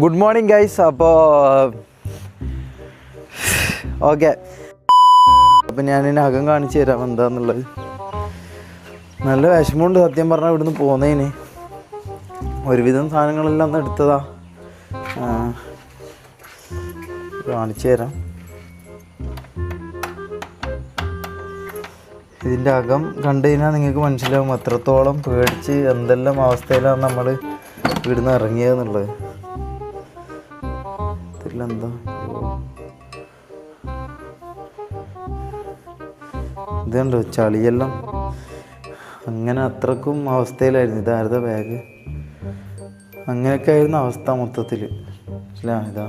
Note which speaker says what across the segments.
Speaker 1: Good morning guys. അപ്പോൾ okay, അപ്പം ഞാനിതിന് അകം കാണിച്ചു തരാം എന്താന്നുള്ളത്. നല്ല വിഷമമുണ്ട് സത്യം പറഞ്ഞാൽ ഇവിടുന്ന് പോകുന്നതിന്. ഒരുവിധം സാധനങ്ങളെല്ലാം ഒന്ന് എടുത്തതാ, കാണിച്ചു തരാം. ഇതിൻ്റെ അകം കണ്ടു കഴിഞ്ഞാൽ നിങ്ങൾക്ക് മനസ്സിലാവും എത്രത്തോളം പേടിച്ച് എന്തെല്ലാം അവസ്ഥയിലാണ് നമ്മൾ ഇവിടുന്ന് ഇറങ്ങിയതെന്നുള്ളത്. ഇതിലെന്താ ഇതുണ്ടോ ചളിയെല്ലാം, അങ്ങനെ അത്രക്കും അവസ്ഥയിലായിരുന്നു. ഇതാരുടെ ബാഗ്, അങ്ങനെയൊക്കെ ആയിരുന്നു അവസ്ഥ മൊത്തത്തിൽ. മനസ്സിലാ, ഇതാ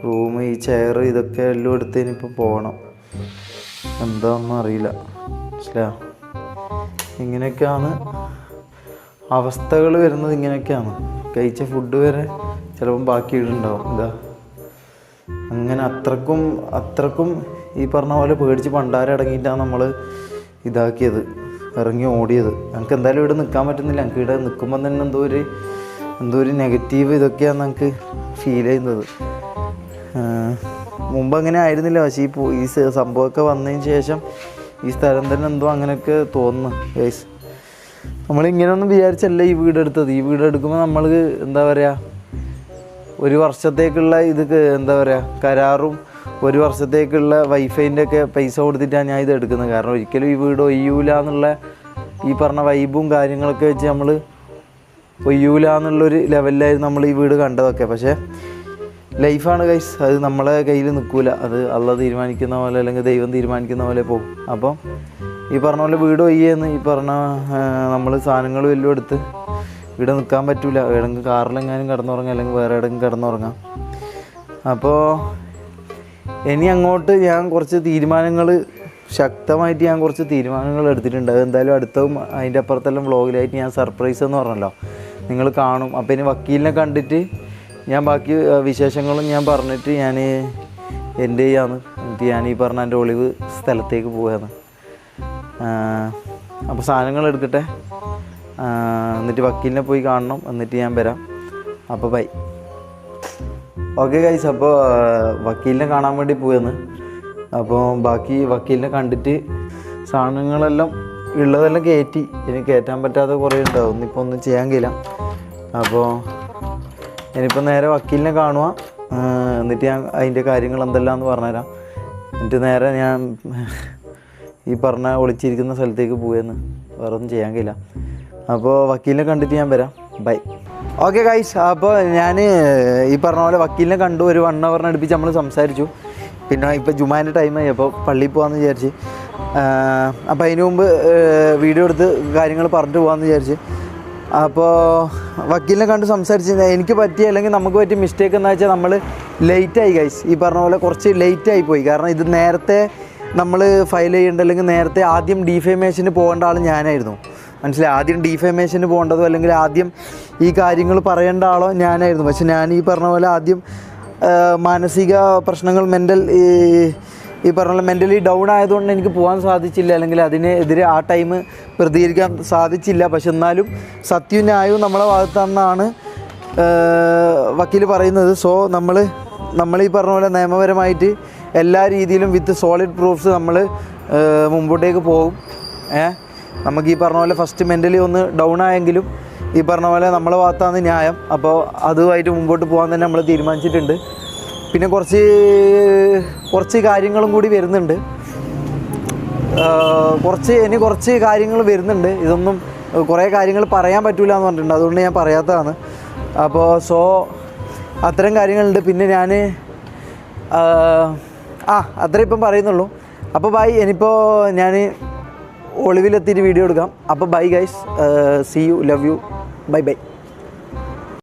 Speaker 1: റൂം, ഈ ചെയർ, ഇതൊക്കെ എല്ലാം എടുത്തതിനിപ്പോൾ പോകണം. എന്താണെന്നും അറിയില്ല. മനസ്സിലാ, ഇങ്ങനെയൊക്കെയാണ് അവസ്ഥകൾ വരുന്നത്. ഇങ്ങനെയൊക്കെയാണ് കഴിച്ച ഫുഡ് വരെ ചിലപ്പം ബാക്കി ഇടുണ്ടാവും. ഇതാ അങ്ങനെ അത്രക്കും ഈ പറഞ്ഞ പോലെ പേടിച്ച് പണ്ടാരടങ്ങിയിട്ടാണ് നമ്മൾ ഇതാക്കിയത്, ഇറങ്ങി ഓടിയത്. ഞങ്ങൾക്ക് എന്തായാലും ഇവിടെ നിൽക്കാൻ പറ്റുന്നില്ല. ഞങ്ങൾക്ക് ഇവിടെ നിൽക്കുമ്പോൾ തന്നെ എന്തോ ഒരു നെഗറ്റീവ് ഇതൊക്കെയാണ് ഞങ്ങൾക്ക് ഫീൽ ചെയ്യുന്നത്. മുമ്പ് അങ്ങനെ ആയിരുന്നില്ല, പക്ഷേ ഈ സംഭവമൊക്കെ വന്നതിന് ശേഷം ഈ സ്ഥലം തന്നെ എന്തോ അങ്ങനെയൊക്കെ തോന്നുന്നു ഗൈസ്. നമ്മളിങ്ങനെയൊന്നും വിചാരിച്ചല്ല ഈ വീടെടുത്തത്. ഈ വീടെടുക്കുമ്പോൾ നമ്മൾ എന്താ പറയുക, ഒരു വർഷത്തേക്കുള്ള എന്താ പറയുക കരാറും 1 വർഷത്തേക്കുള്ള വൈഫൈൻ്റെ ഒക്കെ പൈസ കൊടുത്തിട്ടാണ് ഞാൻ ഇത് എടുക്കുന്നത്. കാരണം ഒരിക്കലും ഈ വീട് ഒയ്യൂല എന്നുള്ള ഈ പറഞ്ഞ വൈബും കാര്യങ്ങളൊക്കെ വെച്ച് നമ്മൾ ഒയ്യൂല എന്നുള്ളൊരു ലെവലിലായിരുന്നു നമ്മൾ ഈ വീട് കണ്ടതൊക്കെ. പക്ഷേ ലൈഫാണ് ഗൈസ്, അത് നമ്മളെ കയ്യിൽ നിൽക്കില്ല. അത് അള്ളാഹ് തീരുമാനിക്കുന്ന പോലെ അല്ലെങ്കിൽ ദൈവം തീരുമാനിക്കുന്ന പോലെ പോകും. അപ്പം ഈ പറഞ്ഞ പോലെ വീട് ഒയ്യെന്ന് ഈ പറഞ്ഞ നമ്മൾ സാധനങ്ങൾ വല്ലതും എടുത്ത് ഇവിടെ നിൽക്കാൻ പറ്റില്ല. എവിടെയെങ്കിലും കാറിലെങ്ങാനും കിടന്നുറങ്ങാം, അല്ലെങ്കിൽ വേറെ എവിടെയെങ്കിലും കിടന്നുറങ്ങാം. അപ്പോൾ ഇനി അങ്ങോട്ട് ഞാൻ കുറച്ച് തീരുമാനങ്ങൾ ശക്തമായിട്ട് കുറച്ച് തീരുമാനങ്ങൾ എടുത്തിട്ടുണ്ട്. അത് എന്തായാലും അടുത്തതും അതിൻ്റെ അപ്പുറത്തെല്ലാം വ്ളോഗിലായിട്ട് ഞാൻ സർപ്രൈസ് എന്ന് പറഞ്ഞല്ലോ നിങ്ങൾ കാണും. അപ്പോൾ ഇനി വക്കീലിനെ കണ്ടിട്ട് ഞാൻ ബാക്കി വിശേഷങ്ങളും ഞാൻ പറഞ്ഞിട്ട് ഞാൻ എൻ്റെ എന്നിട്ട് ഞാൻ ഈ പറഞ്ഞ എൻ്റെ ഒളിവ് സ്ഥലത്തേക്ക് പോവുകയാണ്. അപ്പോൾ സാധനങ്ങൾ എടുക്കട്ടെ, എന്നിട്ട് വക്കീലിനെ പോയി കാണണം, എന്നിട്ട് ഞാൻ വരാം. അപ്പോൾ ബൈ. ഓക്കെ ഗൈസ്, അപ്പോൾ വക്കീലിനെ കാണാൻ വേണ്ടി പോയെന്ന്. അപ്പോൾ ബാക്കി വക്കീലിനെ കണ്ടിട്ട് സാധനങ്ങളെല്ലാം ഉള്ളതെല്ലാം കയറ്റി, ഇനി കയറ്റാൻ പറ്റാതെ കുറേ ഉണ്ടാവും. ഇന്നിപ്പോൾ ഒന്നും ചെയ്യാൻ കഴിയില്ല. അപ്പോൾ ഇനിയിപ്പോൾ നേരെ വക്കീലിനെ കാണുക, എന്നിട്ട് ഞാൻ അതിൻ്റെ കാര്യങ്ങൾ എന്തെല്ലാമെന്ന് പറഞ്ഞുതരാം. എന്നിട്ട് നേരെ ഞാൻ ഈ പറഞ്ഞ ഒളിച്ചിരിക്കുന്ന സ്ഥലത്തേക്ക് പോയെന്ന്. വേറെ ഒന്നും ചെയ്യാൻ കഴിയില്ല. അപ്പോൾ വക്കീലിനെ കണ്ടിട്ട് ഞാൻ വരാം. ബൈ. ഓക്കെ ഗൈസ്, അപ്പോൾ ഞാൻ ഈ പറഞ്ഞ പോലെ വക്കീലിനെ കണ്ടു. ഒരു 1 hour അടുപ്പിച്ച് നമ്മൾ സംസാരിച്ചു. പിന്നെ ഇപ്പോൾ ജുമാൻ്റെ ടൈമായി, അപ്പോൾ പള്ളിയിൽ പോകാമെന്ന് വിചാരിച്ച്. അപ്പോൾ അതിന് മുമ്പ് വീഡിയോ എടുത്ത് കാര്യങ്ങൾ പറഞ്ഞിട്ട് പോകാമെന്ന് വിചാരിച്ച്. അപ്പോൾ വക്കീലിനെ കണ്ട് സംസാരിച്ച് എനിക്ക് പറ്റിയ അല്ലെങ്കിൽ നമുക്ക് പറ്റിയ മിസ്റ്റേക്ക് എന്ന് വെച്ചാൽ നമ്മൾ ലേറ്റായി ഗൈസ്. ഈ പറഞ്ഞ പോലെ കുറച്ച് ലേറ്റായി പോയി. കാരണം ഇത് നേരത്തെ നമ്മൾ ഫയൽ ചെയ്യേണ്ട, അല്ലെങ്കിൽ നേരത്തെ ആദ്യം ഡിഫേമേഷന് പോകേണ്ട ആൾ ഞാനായിരുന്നു. മനസ്സിലായി, ആദ്യം ഡിഫേമേഷന് പോകേണ്ടതോ അല്ലെങ്കിൽ ആദ്യം ഈ കാര്യങ്ങൾ പറയേണ്ട ആളോ ഞാനായിരുന്നു. പക്ഷെ ഞാൻ ഈ പറഞ്ഞ പോലെ ആദ്യം മാനസിക പ്രശ്നങ്ങൾ, ഈ പറഞ്ഞ പോലെ മെൻ്റലി ഡൗൺ ആയതുകൊണ്ട് എനിക്ക് പോകാൻ സാധിച്ചില്ല, അല്ലെങ്കിൽ അതിനെതിരെ ആ ടൈം പ്രതികരിക്കാൻ സാധിച്ചില്ല. പക്ഷെ എന്നാലും സത്യവും ന്യായവും നമ്മളെ ഭാഗത്താണെന്നാണ് വക്കീൽ പറയുന്നത്. സോ നമ്മൾ ഈ പറഞ്ഞ പോലെ നിയമപരമായിട്ട് എല്ലാ രീതിയിലും വിത്ത് സോളിഡ് പ്രൂഫ്സ് നമ്മൾ മുമ്പോട്ടേക്ക് പോകും. നമുക്ക് ഈ പറഞ്ഞ പോലെ ഫസ്റ്റ് മെൻ്റലി ഒന്ന് ഡൗൺ ആയെങ്കിലും ഈ പറഞ്ഞ പോലെ നമ്മളെ ഭാഗത്താണ് ന്യായം. അപ്പോൾ അതുമായിട്ട് മുമ്പോട്ട് പോകാൻ തന്നെ നമ്മൾ തീരുമാനിച്ചിട്ടുണ്ട്. പിന്നെ കുറച്ച് കാര്യങ്ങളും കൂടി വരുന്നുണ്ട്. കുറച്ച് കാര്യങ്ങൾ വരുന്നുണ്ട്. ഇതൊന്നും കുറേ കാര്യങ്ങൾ പറയാൻ പറ്റില്ല എന്ന് പറഞ്ഞിട്ടുണ്ട്, അതുകൊണ്ട് ഞാൻ പറയാത്തതാണ്. അപ്പോൾ അത്തരം കാര്യങ്ങളുണ്ട്. പിന്നെ ഞാൻ അത്രേ ഇപ്പം പറയുന്നുള്ളൂ. അപ്പോൾ ബൈ. ഇനിയിപ്പോൾ ഞാൻ ഒളിവിലെത്തിയിട്ട് വീഡിയോ എടുക്കാം. അപ്പോൾ bye guys, see you, love you, bye by.